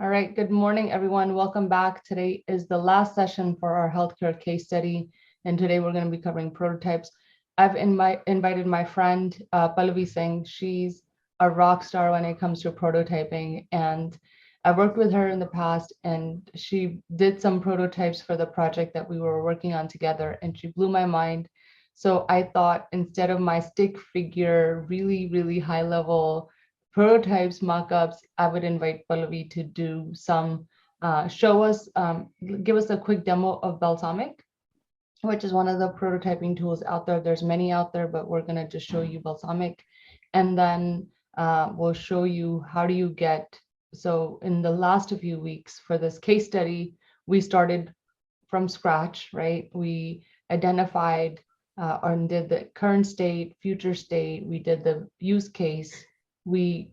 All right, good morning, everyone. Welcome back. Today is the last session for our healthcare case study, and today we're going to be covering prototypes. I've invited my friend, Pallavi Singh. She's a rock star when it comes to prototyping, and I've worked with her in the past, and she did some prototypes for the project that we were working on together, and she blew my mind. So I thought instead of my stick figure, really high level prototypes, mock-ups, I would invite Pallavi to do some, show us, give us a quick demo of Balsamic, which is one of the prototyping tools out there. There's many out there, but we're gonna just show you Balsamic. And then we'll show you how do you get, so in the last few weeks for this case study, we started from scratch, right? We identified and did the current state, future state, we did the use case, we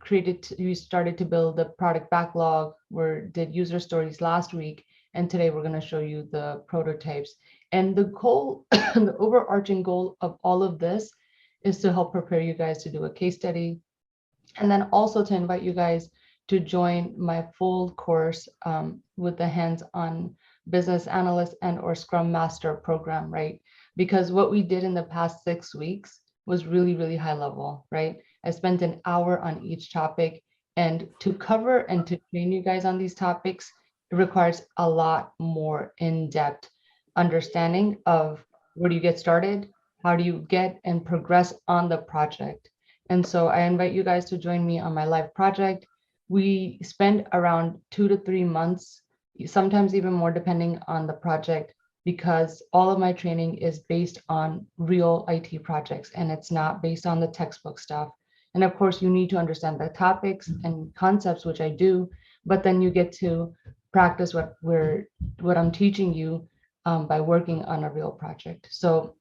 started to build the product backlog, we did user stories last week, and today we're going to show you the prototypes. And the goal, the overarching goal of all of this is to help prepare you guys to do a case study, and then also to invite you guys to join my full course with the hands-on business analyst and or Scrum Master program, right? Because what we did in the past 6 weeks was really high level, right? I spent an hour on each topic, and to cover and to train you guys on these topics, it requires a lot more in-depth understanding of where do you get started, how do you get and progress on the project. And so I invite you guys to join me on my live project. We spend around 2 to 3 months, sometimes even more depending on the project, because all of my training is based on real IT projects and it's not based on the textbook stuff. And of course, you need to understand the topics and concepts, which I do, but then you get to practice what I'm teaching you by working on a real project. So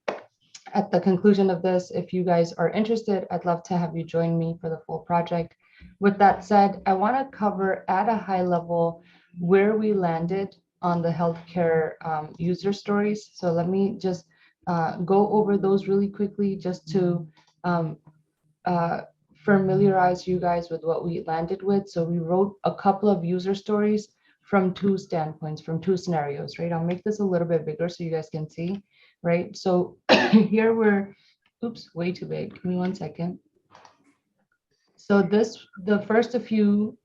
at the conclusion of this, if you guys are interested, I'd love to have you join me for the full project. With that said, I want to cover at a high level where we landed on the healthcare user stories. So let me just go over those really quickly just to um, uh, familiarize you guys with what we landed with. So we wrote a couple of user stories from two standpoints, from two scenarios, right? I'll make this a little bit bigger so you guys can see, right? So here we're, oops, way too big. Give me 1 second. So the first few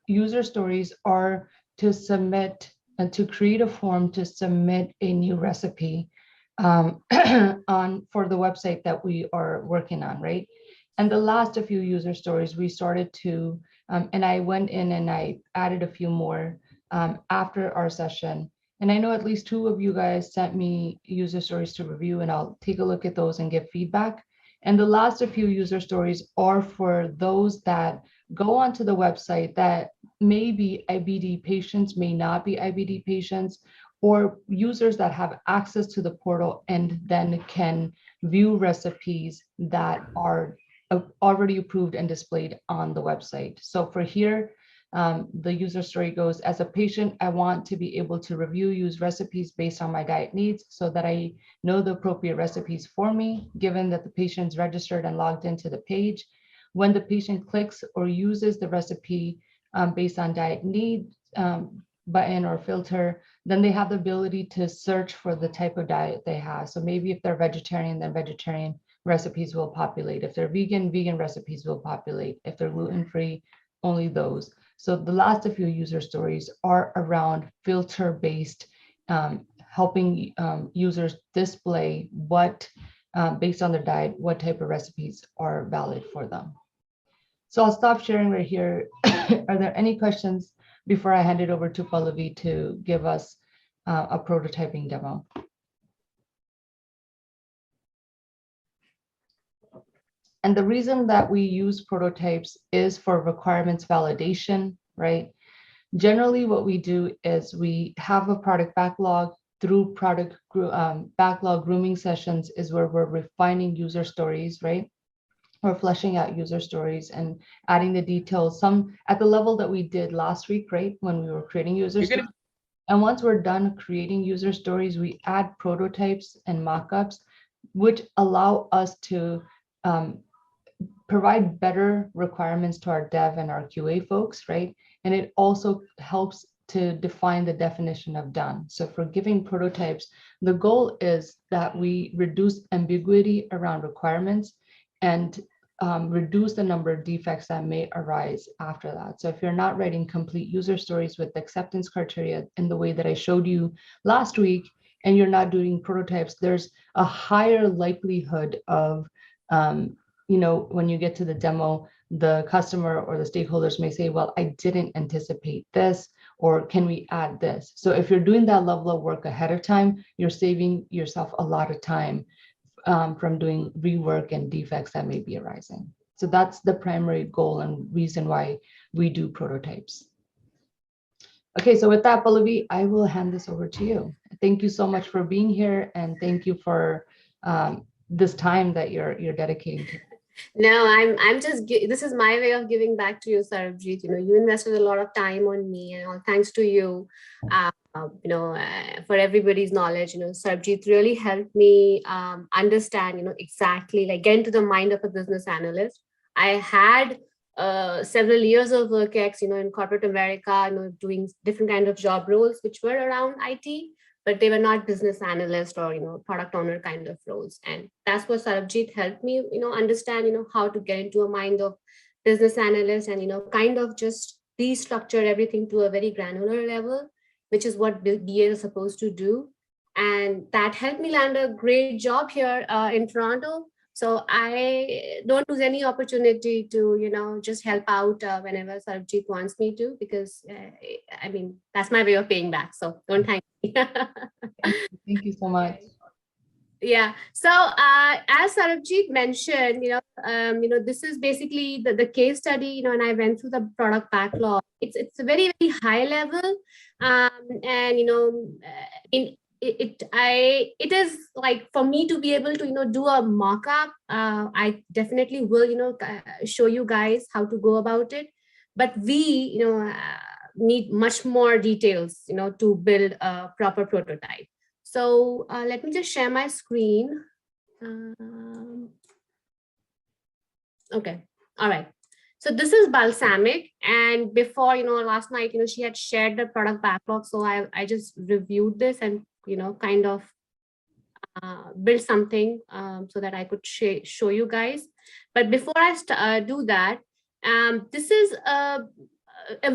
user stories are to submit and to create a form to submit a new recipe for the website that we are working on, right? And the last few user stories, we started to, and I went in and I added a few more after our session. And I know at least two of you guys sent me user stories to review, and I'll take a look at those and give feedback. And the last few user stories are for those that go onto the website that may be IBD patients, may not be IBD patients, or users that have access to the portal and then can view recipes that are already approved and displayed on the website. So for here, the user story goes, as a patient, I want to be able to review, use recipes based on my diet needs so that I know the appropriate recipes for me, given that the patient's registered and logged into the page. When the patient clicks or uses the recipe based on diet need button or filter, then they have the ability to search for the type of diet they have. So maybe if they're vegetarian, then vegetarian recipes will populate. If they're vegan, vegan recipes will populate. If they're gluten-free, only those. So the last few user stories are around filter-based, helping users display what, based on their diet, what type of recipes are valid for them. So I'll stop sharing right here. Are there any questions before I hand it over to Pallavi to give us a prototyping demo? And the reason that we use prototypes is for requirements validation, right? Generally, what we do is we have a product backlog. Through product backlog grooming sessions is where we're refining user stories, right? We're fleshing out user stories and adding the details, some at the level that we did last week, right? When we were creating user stories. And once we're done creating user stories, we add prototypes and mockups, which allow us to provide better requirements to our dev and our QA folks, right? And it also helps to define the definition of done. So for giving prototypes, the goal is that we reduce ambiguity around requirements and reduce the number of defects that may arise after that. So if you're not writing complete user stories with acceptance criteria in the way that I showed you last week, and you're not doing prototypes, there's a higher likelihood of, when you get to the demo, the customer or the stakeholders may say, well, I didn't anticipate this, or can we add this? So if you're doing that level of work ahead of time, you're saving yourself a lot of time from doing rework and defects that may be arising. So that's the primary goal and reason why we do prototypes. Okay, so with that, Pallavi, I will hand this over to you. Thank you so much for being here, and thank you for this time that you're dedicating to. No, I'm just, this is my way of giving back to you, Sarabjit. You invested a lot of time on me, and all thanks to you, for everybody's knowledge. Sarabjit really helped me understand, exactly, like, get into the mind of a business analyst. I had several years of work ex, in corporate America, doing different kind of job roles which were around IT, but they were not business analyst or product owner kind of roles. And that's what Sarabjit helped me understand how to get into a mind of business analyst, and kind of just restructure everything to a very granular level, which is what BA is supposed to do. And that helped me land a great job here in Toronto. So I don't lose any opportunity to just help out whenever Sarabjit wants me to, because that's my way of paying back. So don't thank me. Thank you so much. Yeah. So as Sarabjit mentioned, this is basically the case study, and I went through the product backlog. It's a very, very high level. And it is like, for me to be able to do a mock-up, I definitely will show you guys how to go about it. But we need much more details to build a proper prototype. So let me just share my screen. Okay, all right. So this is Balsamic, and before, last night, she had shared the product backlog. So I just reviewed this and, kind of build something so that I could show you guys. But before I do that, this is a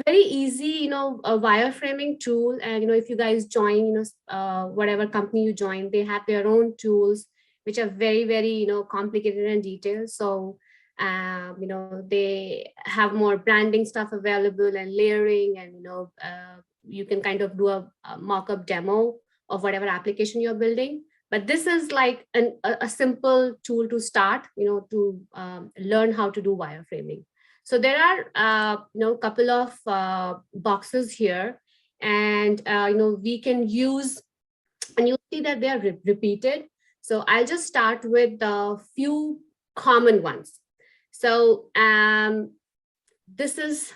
very easy, a wireframing tool. And, if you guys join, whatever company you join, they have their own tools, which are very, very, complicated and detailed. So, they have more branding stuff available and layering, and, you can kind of do a mock-up demo of whatever application you're building. But this is like a simple tool to start, to learn how to do wireframing. So there are, a couple of boxes here, and, we can use, and you'll see that they are repeated. So I'll just start with a few common ones. So this is,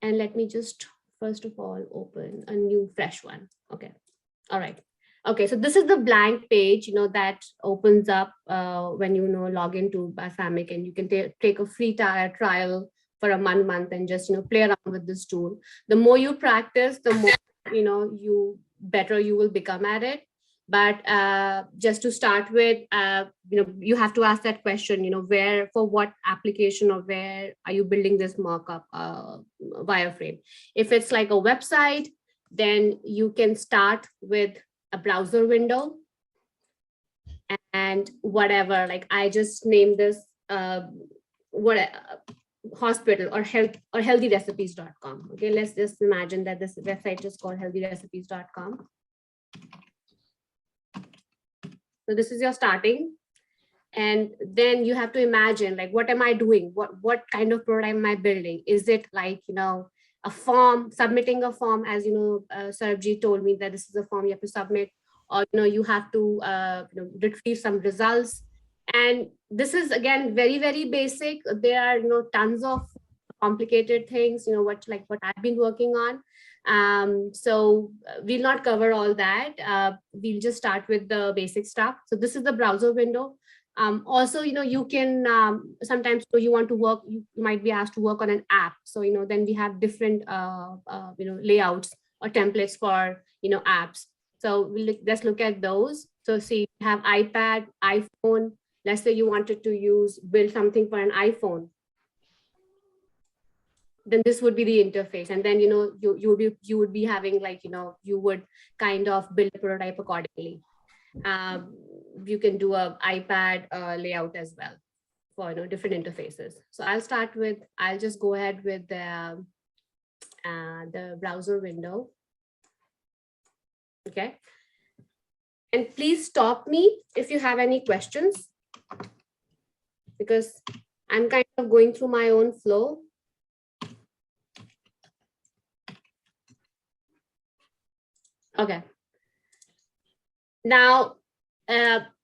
and let me just, first of all, open a new fresh one. Okay. All right. Okay, so this is the blank page, that opens up when you log into Balsamic, and you can take a free trial for a month and just play around with this tool. The more you practice, the more you better you will become at it. But just to start with, you have to ask that question, where, for what application, or where are you building this mockup wireframe? If it's like a website, then you can start with a browser window and whatever, like I just named this hospital or health or healthyrecipes.com. Okay, let's just imagine that this website is called healthyrecipes.com. So this is your starting, and then you have to imagine, like, what am I doing? What kind of program am I building? Is it like a form, submitting a form, as Sarabjit told me that this is a form you have to submit, or you have to retrieve some results. And this is again very, very basic. There are tons of complicated things what I've been working on. So we'll not cover all that. We'll just start with the basic stuff. So this is the browser window. Also, you can sometimes you want to work, you might be asked to work on an app. So, then we have different, layouts or templates for, apps. So let's look at those. So see, we have iPad, iPhone. Let's say you wanted to build something for an iPhone. Then this would be the interface. And then, you would be having like, you would kind of build a prototype accordingly. You can do a iPad layout as well for different interfaces. So I'll just go ahead with the browser window. Okay. And please stop me if you have any questions, because I'm kind of going through my own flow. Okay. Now,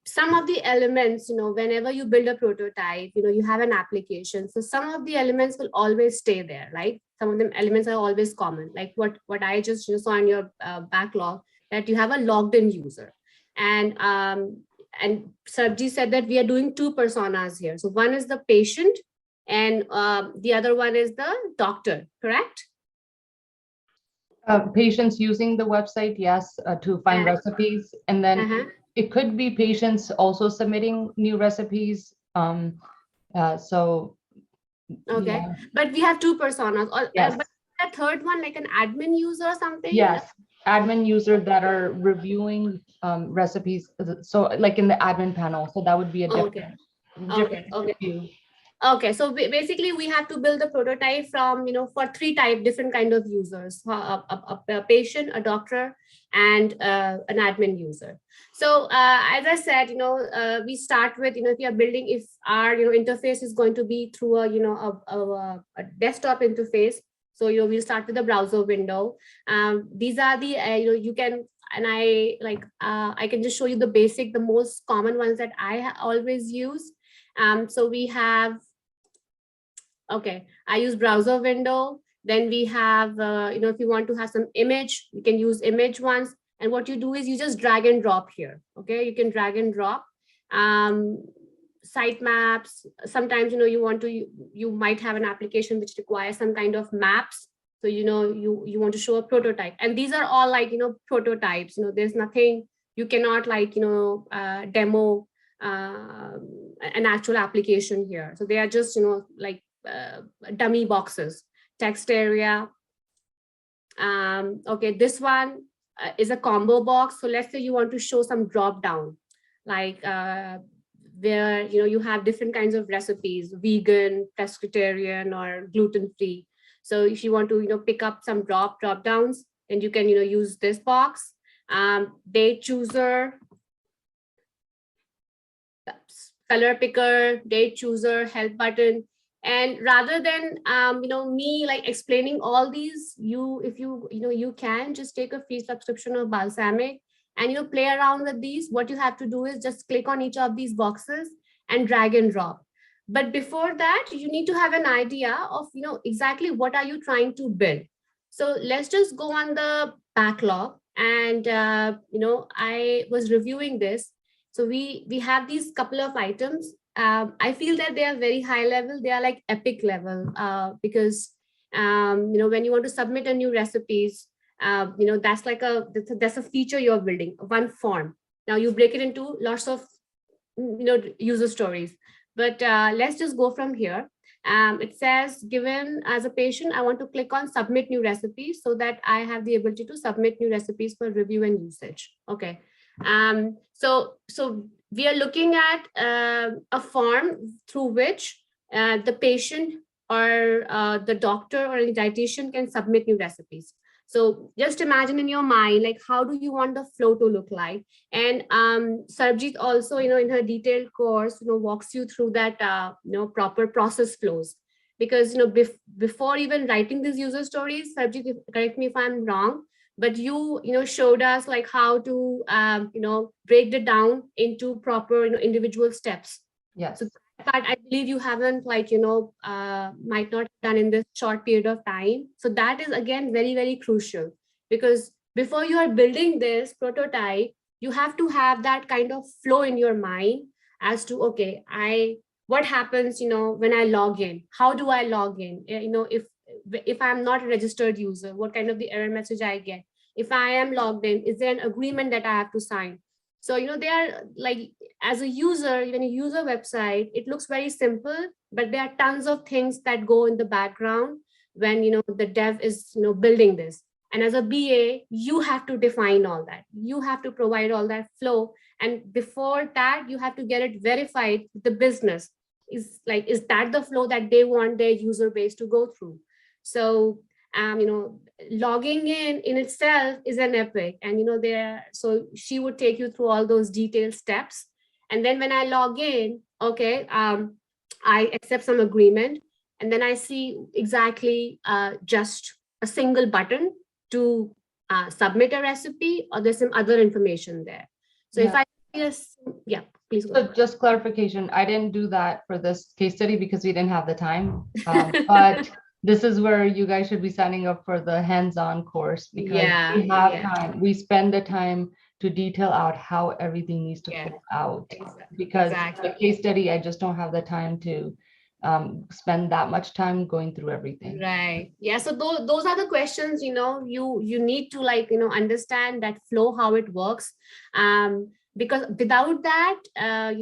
some of the elements, whenever you build a prototype, you have an application. So some of the elements will always stay there, right? Some of the elements are always common, like what I just saw in your backlog, that you have a logged in user. And Sarabjit said that we are doing two personas here. So one is the patient and the other one is the doctor, correct? Patients using the website, yes, to find recipes. And then it could be patients also submitting new recipes. So, okay. Yeah. But we have two personas. Yes. But a third one, like an admin user or something? Yes, admin user that are reviewing recipes. So like in the admin panel. So that would be a different, different view. Okay, so basically we have to build a prototype from, for three different kind of users, a patient, a doctor, and an admin user. So as I said, we start with, if you are building, if our, interface is going to be through a desktop interface. So, we'll start with the browser window. These are the, you can, and I can just show you the most common ones that I always use. So we have, okay, I use browser window. Then we have, if you want to have some image, you can use image ones. And what you do is you just drag and drop here. Okay, you can drag and drop. Sitemaps. Sometimes, you might have an application which requires some kind of maps. So, you want to show a prototype. And these are all like, prototypes. There's nothing, you cannot demo an actual application here. So they are just, like dummy boxes, text area. Okay, this one is a combo box. So let's say you want to show some drop down, like where, you have different kinds of recipes, vegan, pescatarian, or gluten-free. So if you want to, pick up some drop downs, then you can, use this box. Date chooser, color picker, date chooser, help button. And rather than me like explaining all these, if you can just take a free subscription of Balsamiq and play around with these. What you have to do is just click on each of these boxes and drag and drop. But before that, you need to have an idea of exactly what are you trying to build. So let's just go on the backlog. And I was reviewing this. So we have these couple of items. I feel that they are very high level. They are like epic level because when you want to submit a new recipes, that's like that's a feature you're building, one form. Now you break it into lots of user stories. But let's just go from here. It says, given as a patient, I want to click on submit new recipes so that I have the ability to submit new recipes for review and usage. Okay. So we are looking at a form through which the patient or the doctor or a dietitian can submit new recipes. So just imagine in your mind, like, how do you want the flow to look like? And Sarabjit also, in her detailed course, walks you through that, proper process flows. Because, before even writing these user stories, Sarabjit, correct me if I'm wrong, but you showed us like how to break it down into proper individual steps. Yes. So that part, I believe you haven't might not done in this short period of time. So that is again very, very crucial, because before you are building this prototype, you have to have that kind of flow in your mind, as to, okay, what happens, when I log in? How do I log in? If I'm not a registered user, what kind of the error message I get? If I am logged in, is there an agreement that I have to sign? So, they are like, as a user, when you use a website, it looks very simple, but there are tons of things that go in the background when, the dev is, building this. And as a BA, you have to define all that. You have to provide all that flow. And before that, you have to get it verified with the business. Is that the flow that they want their user base to go through? So, logging in itself is an epic. And, so she would take you through all those detailed steps. And then when I log in, okay, I accept some agreement. And then I see exactly just a single button to submit a recipe, or there's some other information there. So if I just, yeah, please go So ahead. just clarification, I didn't do that for this case study because we didn't have the time. But this is where you guys should be signing up for the hands-on course, because we have time. We spend the time to detail out how everything needs to flow out. Because the case study, I just don't have the time to spend that much time going through everything. Right. Yeah. So those are the questions, you need to understand that flow, how it works. Because without that,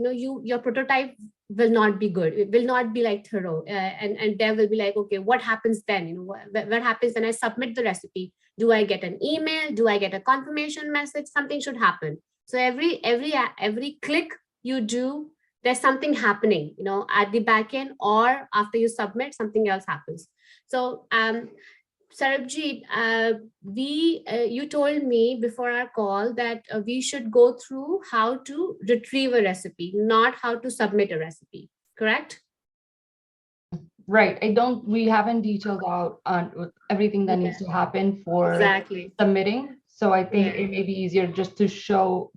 your prototype will not be good. It will not be like thorough. And dev will be like, okay, what happens then? What happens when I submit the recipe? Do I get an email? Do I get a confirmation message? Something should happen. So every click you do, there's something happening, at the back end, or after you submit, something else happens. So, Sarabjit, you told me before our call that we should go through how to retrieve a recipe, not how to submit a recipe, correct? Right. We haven't detailed out on everything that needs to happen for submitting. So I think it may be easier just to show,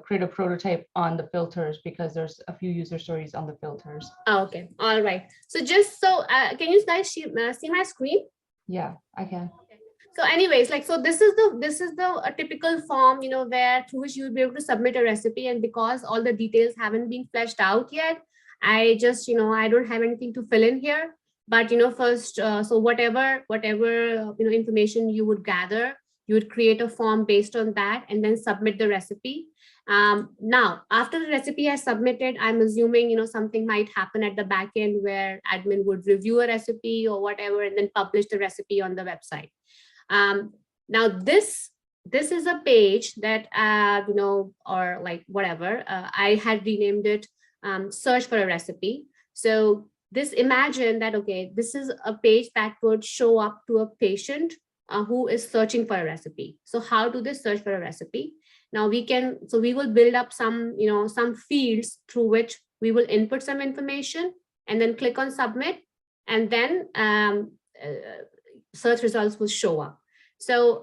create a prototype on the filters, because there's a few user stories on the filters. Okay. All right. So can you guys see my screen? Yeah, I can. So anyways, so this is a typical form, where through which you'll be able to submit a recipe. And because all the details haven't been fleshed out yet, I just, I don't have anything to fill in here. But, first, so whatever, information you would gather, you would create a form based on that and then submit the recipe. Now, after the recipe is submitted, I'm assuming, something might happen at the back end where admin would review a recipe or whatever, and then publish the recipe on the website. Now this is a page that, or like whatever, I had renamed it search for a recipe. So imagine that, okay, this is a page that would show up to a patient who is searching for a recipe. So how do they search for a recipe? Now we will build up some fields through which we will input some information and then click on submit, and then search results will show up. So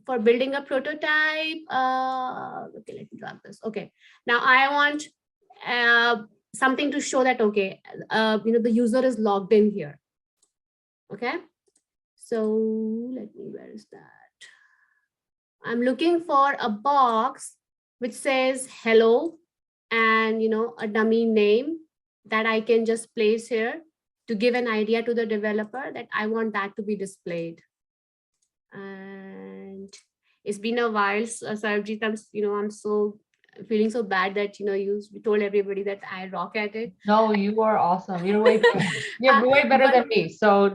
for building a prototype, okay, let me drag this. Okay, now I want something to show that, okay, the user is logged in here. Okay, so where is that? I'm looking for a box which says hello and, a dummy name that I can just place here to give an idea to the developer that I want that to be displayed. And it's been a while, Sarabjit, I'm so feeling so bad that, you told everybody that I rock at it. No, you are awesome. You're way better. You're way better than me. So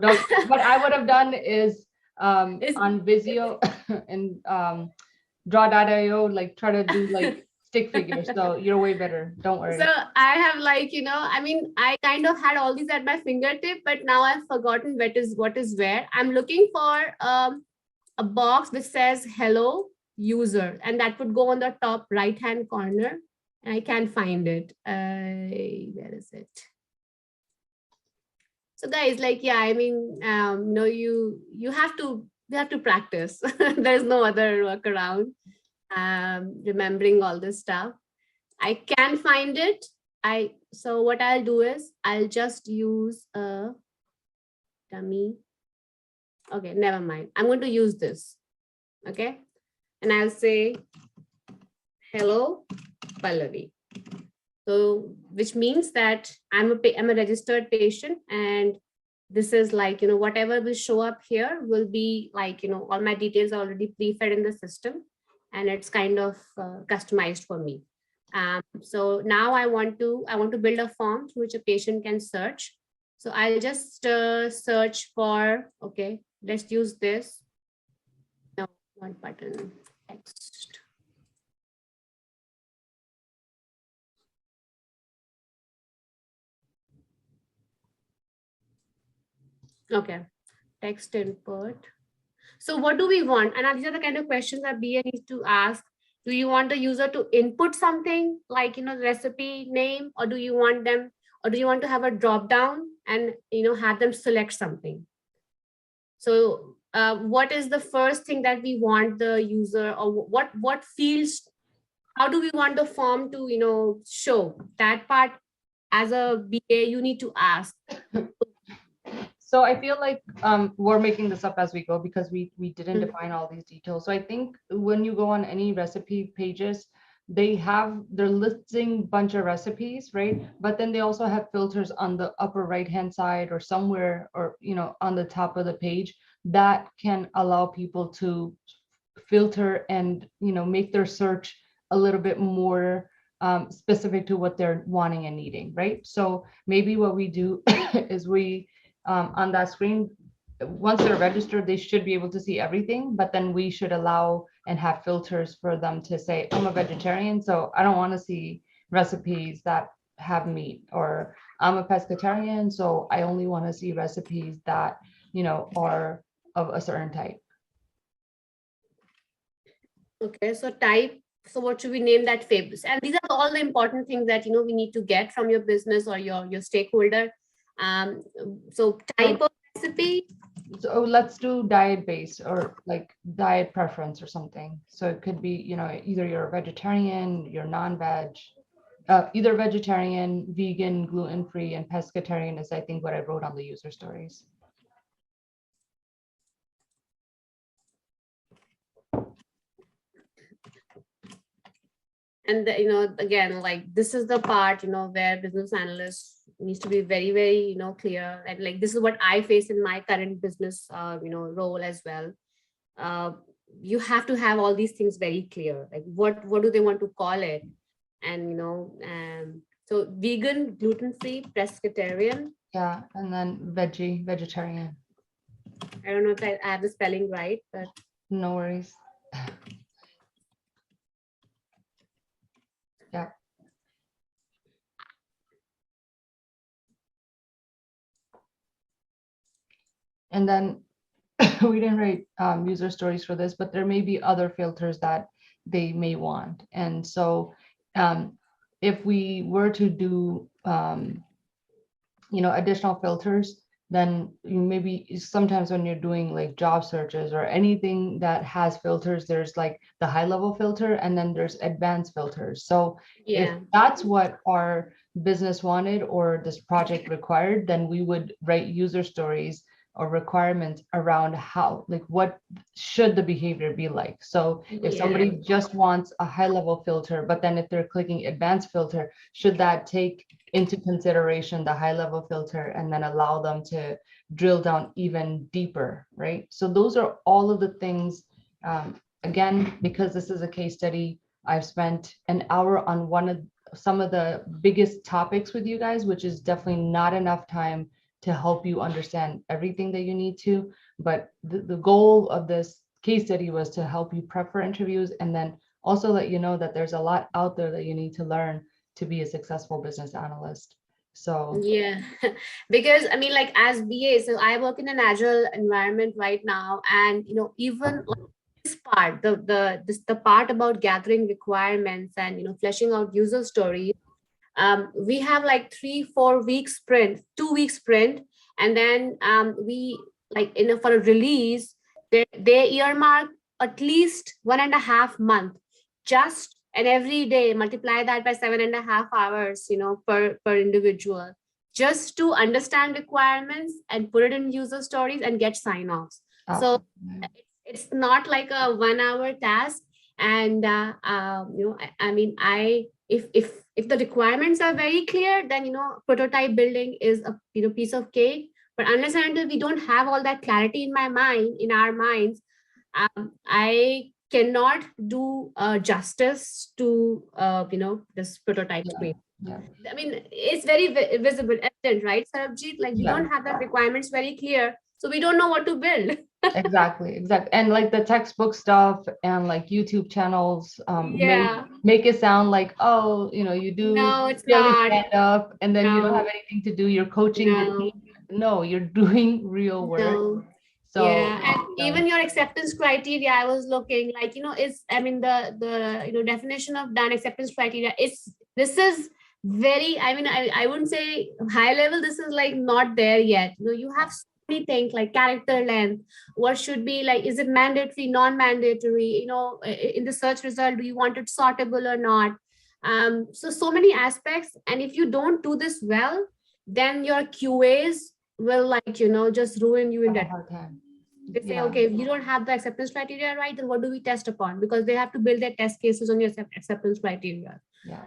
what I would have done is on Visio and draw.io, like try to do like stick figures. So you're way better. Don't worry. So I have I kind of had all these at my fingertip, but now I've forgotten what is where. I'm looking for a box which says hello user, and that would go on the top right hand corner. I can't find it. Where is it? So guys, you have to practice. There's no other workaround. Remembering all this stuff. I can find it. So what I'll do is I'll just use a dummy. Okay, never mind. I'm going to use this. Okay. And I'll say, hello, Pallavi. So, which means that I'm a registered patient, and this is like, whatever will show up here will be like, all my details are already pre-fed in the system, and it's kind of customized for me. So now I want to build a form through which a patient can search. So I'll just search for, okay, let's use this. No, one button, text. Okay, text input. So what do we want? And these are the kind of questions that BA needs to ask. Do you want the user to input something like, recipe name, or do you want them, or do you want to have a drop down and, have them select something? So what is the first thing that we want the user, or what fields, how do we want the form to, show? That part, as a BA, you need to ask. So I feel like we're making this up as we go because we didn't Mhm. define all these details. So I think when you go on any recipe pages, they're listing bunch of recipes, right? But then they also have filters on the upper right hand side or somewhere, or on the top of the page, that can allow people to filter and make their search a little bit more specific to what they're wanting and needing, right? So maybe what we do is we on that screen, once they're registered, they should be able to see everything, but then we should allow and have filters for them to say, I'm a vegetarian, so I don't want to see recipes that have meat, or I'm a pescatarian, so I only want to see recipes that are of a certain type. Okay, so type. So what should we name that favorites? And these are all the important things that we need to get from your business or your stakeholder. Um, so type of recipe. So let's do diet based, or like diet preference or something. So it could be, either you're a vegetarian, you're non-veg, either vegetarian, vegan, gluten-free, and pescatarian is, I think, what I wrote on the user stories. And again, like this is the part where business analyst needs to be very, very clear, and like this is what I face in my current business role as well. uh, you have to have all these things very clear, like what do they want to call it. And so vegan, gluten-free, pescatarian. Yeah, and then vegetarian. I don't know if I have the spelling right, but No worries. Yeah. And then we didn't write user stories for this, but there may be other filters that they may want. And so if we were to do additional filters, then maybe sometimes when you're doing like job searches or anything that has filters, there's like the high level filter and then there's advanced filters. So if yeah. that's what our business wanted or this project required, then we would write user stories or requirements around how, like, what should the behavior be like. So if somebody just wants a high level filter, but then if they're clicking advanced filter, should that take into consideration the high level filter and then allow them to drill down even deeper, right? So those are all of the things. Again, because this is a case study, I've spent an hour on some of the biggest topics with you guys, which is definitely not enough time to help you understand everything that you need to. But the goal of this case study was to help you prep for interviews, and then also let you know that there's a lot out there that you need to learn to be a successful business analyst. So Yeah, because I mean, like as BA, so I work in an agile environment right now, and even like this part, the part about gathering requirements and fleshing out user stories. We have like 3-4 week sprint, 2 week sprint, and then we like for a release, they earmark at least 1.5 month, just, and every day multiply that by 7.5 hours, per individual, just to understand requirements and put it in user stories and get sign-offs. So it's not like a 1 hour task. And I mean, if the requirements are very clear, then prototype building is a piece of cake. But unless and until we don't have all that clarity in our minds, I cannot do justice to this prototype Yeah. screen. Yeah. I mean, it's very visible, evident, right, Sarabjit? Like we Yeah. don't have the requirements very clear, so we don't know what to build. Exactly. And like the textbook stuff and like YouTube channels Yeah. make it sound like, oh, you do No, it's daily not. stand up and then you don't have No, anything to do. You're coaching the team. no, No, you're doing real work. no. So, Yeah, and even your acceptance criteria, I was looking like, is, I mean, the definition of done acceptance criteria is, this is very, I mean, I wouldn't say high level, this is like not there yet. You have so many things like character length, what should be like, is it mandatory, non-mandatory, in the search result, do you want it sortable or not? So many aspects. And if you don't do this well, then your QAs will like, just ruin you in have a that. hard time. They say, Yeah. okay, if you don't have the acceptance criteria right, then what do we test upon? Because they have to build their test cases on your acceptance criteria. Yeah.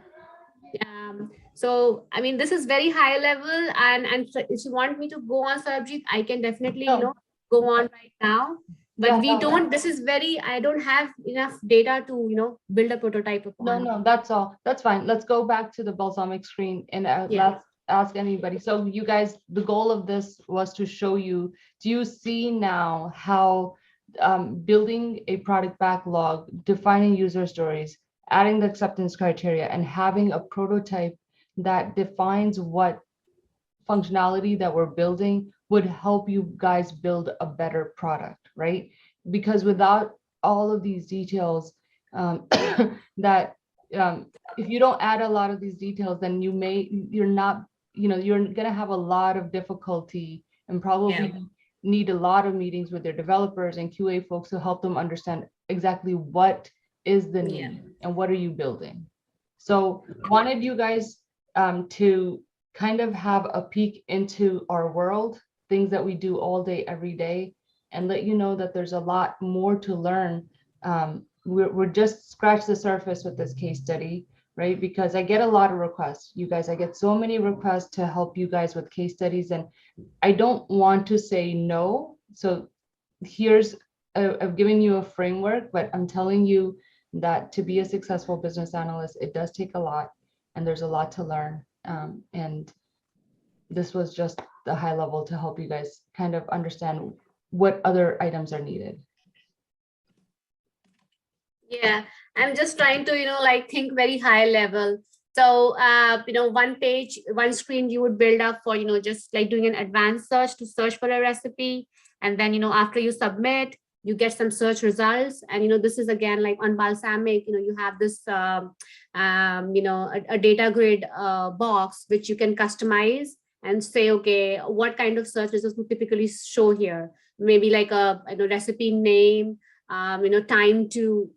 So I mean, this is very high level, and so if you want me to go on, Sarabjit, I can definitely No. go on right now. But Yeah, we don't. This is very. I don't have enough data to build a prototype upon. no, that's all. That's fine. Let's go back to the balsamic screen and Yeah. let's ask anybody. So you guys, the goal of this was to show you, do you see now how building a product backlog, defining user stories, adding the acceptance criteria, and having a prototype that defines what functionality that we're building would help you guys build a better product, right? Because without all of these details, that if you don't add a lot of these details, then you're not, you're gonna have a lot of difficulty and probably need a lot of meetings with their developers and QA folks to help them understand exactly what is the need and what are you building. So wanted you guys to kind of have a peek into our world, things that we do all day, every day, and let you know that there's a lot more to learn. We're just scratched the surface with this case study, right? Because I get a lot of requests. You guys, I get so many requests to help you guys with case studies, and I don't want to say no. So here's, I've given you a framework, but I'm telling you that to be a successful business analyst, it does take a lot, and there's a lot to learn. And this was just the high level to help you guys kind of understand what other items are needed. Yeah, I'm just trying to, like think very high level. So, one page, one screen you would build up for, just like doing an advanced search to search for a recipe. And then, after you submit, you get some search results. And, this is again, like on Balsamic, you have this, a data grid box, which you can customize and say, okay, what kind of search results would typically show here? Maybe like a recipe name, time to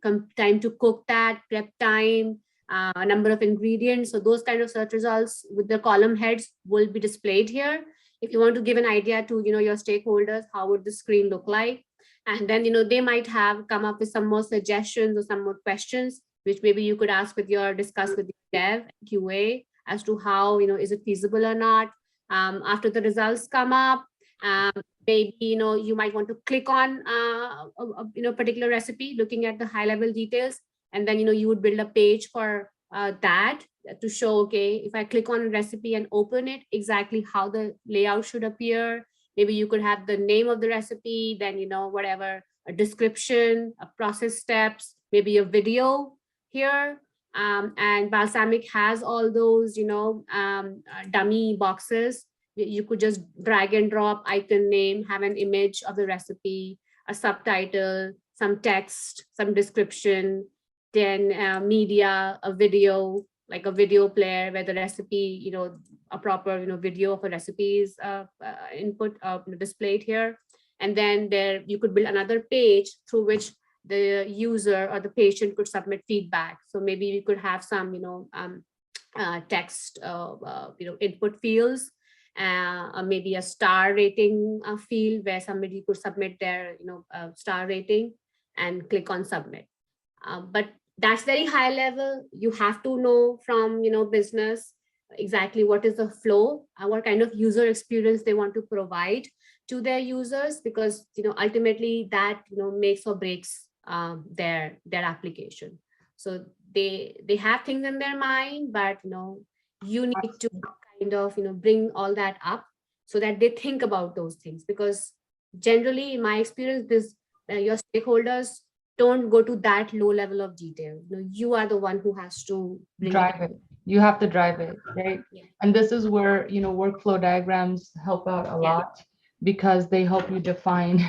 cook that, prep time, number of ingredients. So those kind of search results with the column heads will be displayed here. If you want to give an idea to your stakeholders, how would the screen look like? And then they might have come up with some more suggestions or some more questions, which maybe you could discuss with your dev QA as to how is it feasible or not. After the results come up, maybe you might want to click on a particular recipe, looking at the high level details, and then you would build a page for that to show, okay, if I click on a recipe and open it, exactly how the layout should appear. Maybe you could have the name of the recipe, then whatever, a description, a process steps, maybe a video here. And Balsamic has all those dummy boxes. You could just drag and drop icon name, have an image of the recipe, a subtitle, some text, some description, then media, a video, like a video player where the recipe, a proper, video of a recipe is input displayed here. And then there you could build another page through which the user or the patient could submit feedback. So maybe we could have some, text, input fields, maybe a star rating field where somebody could submit their star rating and click on submit. But that's very high level. You have to know from, business exactly what is the flow, what kind of user experience they want to provide to their users, because, ultimately that, makes or breaks their application. So they have things in their mind, but, you need to kind of, bring all that up so that they think about those things, because generally in my experience, this your stakeholders don't go to that low level of detail. You are the one who has to bring it up. Drive it. You have to drive it, right? Yeah. And this is where, workflow diagrams help out a Yeah. lot because they help you define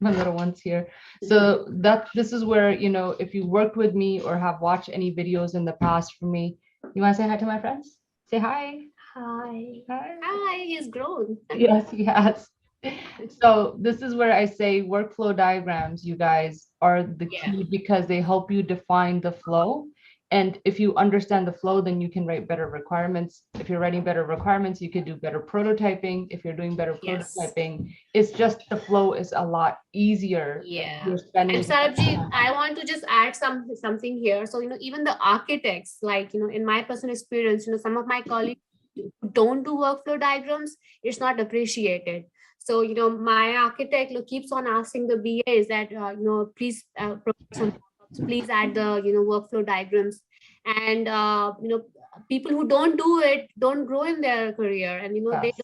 my little ones here. Mhm. So this is where, if you worked with me or have watched any videos in the past from me, you want to say hi to my friends? Say hi. Hi. Hi. Hi, he's grown. Yes, yes. So this is where I say workflow diagrams, you guys, are the Yeah. key because they help you define the flow. And if you understand the flow, then you can write better requirements. If you're writing better requirements, you could do better prototyping. If you're doing better Yes. prototyping, it's just the flow is a lot easier. Yeah. You're spending And Sarabjit, I want to just add something here. So, even the architects, like, in my personal experience, some of my colleagues who don't do workflow diagrams, it's not appreciated. So, my architect keeps on asking the BAs that, please provide some mockups, please add the, workflow diagrams. And, people who don't do it don't grow in their career. And, yes.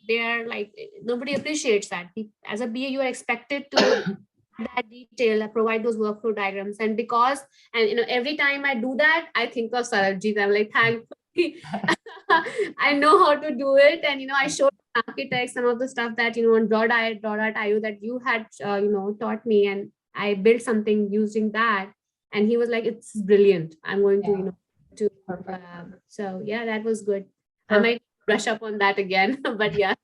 they are like, nobody appreciates that. As a BA, you are expected to that detail, provide those workflow diagrams. And every time I do that, I think of Sarabjit. I'm like, thankfully, I know how to do it. And, I showed architects some of the stuff that, on draw.io that you had, taught me. And I built something using that. And he was like, it's brilliant. I'm going to, Yeah. to, Perfect. so yeah, that was good. I Perfect. might brush up on that again, but yeah.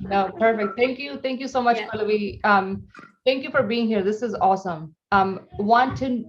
No, perfect. Thank you. Thank you so much, Yeah. Pallavi. Thank you for being here. This is awesome. Want to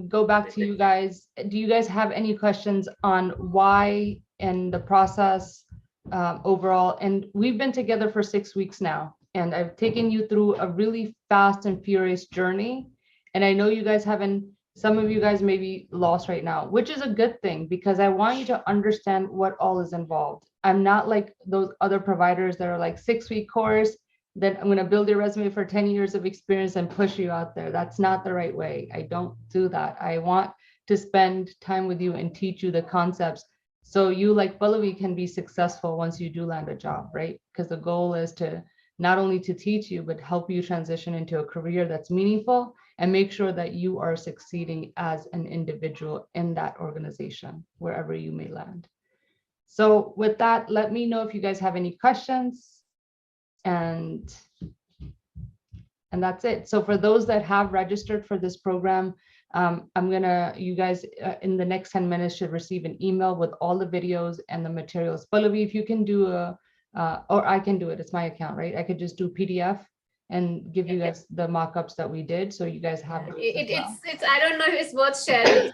go back to you guys. Do you guys have any questions on why and the process overall? And we've been together for 6 weeks now, and I've taken you through a really fast and furious journey. And I know you guys haven't, some of you guys may be lost right now, which is a good thing because I want you to understand what all is involved. I'm not like those other providers that are like 6-week course, then I'm going to build your resume for 10 years of experience and push you out there. That's not the right way. I don't do that. I want to spend time with you and teach you the concepts so you, like Pallavi, can be successful once you do land a job, right? Because the goal is to not only to teach you, but help you transition into a career that's meaningful and make sure that you are succeeding as an individual in that organization, wherever you may land. So with that, let me know if you guys have any questions, and that's it. So for those that have registered for this program, you guys in the next 10 minutes should receive an email with all the videos and the materials. Pallavi, if you can do or I can do it, it's my account, right? I could just do PDF and give you guys the mock-ups that we did. So you guys have those as well. It's I don't know if it's worth sharing.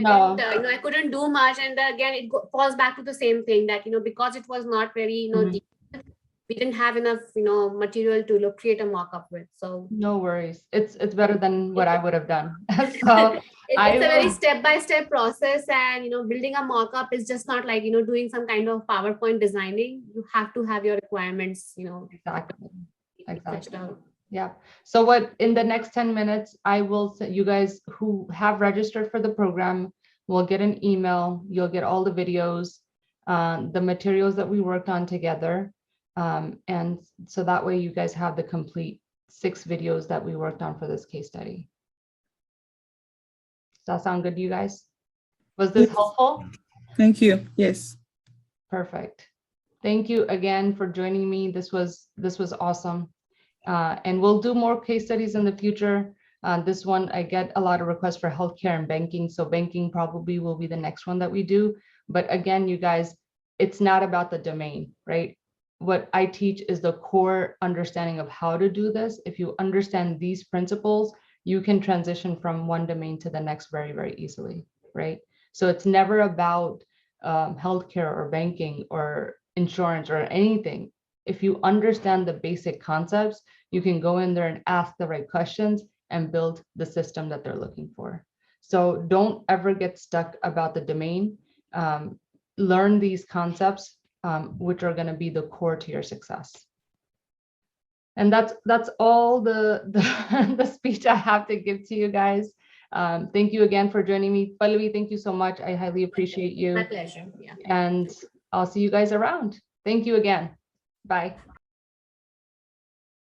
No. I couldn't do much, and again it falls back to the same thing that, because it was not very, Mhm. we didn't have enough, material to create a mock-up with. So No worries. It's better than what I would have done. So I it's a very will. step-by-step process, and, building a mock-up is just not like, doing some kind of PowerPoint designing. You have to have your requirements, Exactly. fleshed Exactly. out. Yeah. So what in the next 10 minutes, I will send you guys who have registered for the program will get an email. You'll get all the videos, the materials that we worked on together. And so that way you guys have the complete 6 videos that we worked on for this case study. Does that sound good to you guys? Was this Yes. helpful? Thank you. Yes. Perfect. Thank you again for joining me. This was awesome. And we'll do more case studies in the future. This one, I get a lot of requests for healthcare and banking. So banking probably will be the next one that we do. But again, you guys, it's not about the domain, right? What I teach is the core understanding of how to do this. If you understand these principles, you can transition from one domain to the next very, very easily, right? So it's never about healthcare or banking or insurance or anything. If you understand the basic concepts, you can go in there and ask the right questions and build the system that they're looking for. So don't ever get stuck about the domain. Learn these concepts, which are going to be the core to your success. And that's all the speech I have to give to you guys. Thank you again for joining me. Pallavi, thank you so much. I highly appreciate you. My pleasure. Yeah. And I'll see you guys around. Thank you again. Bye.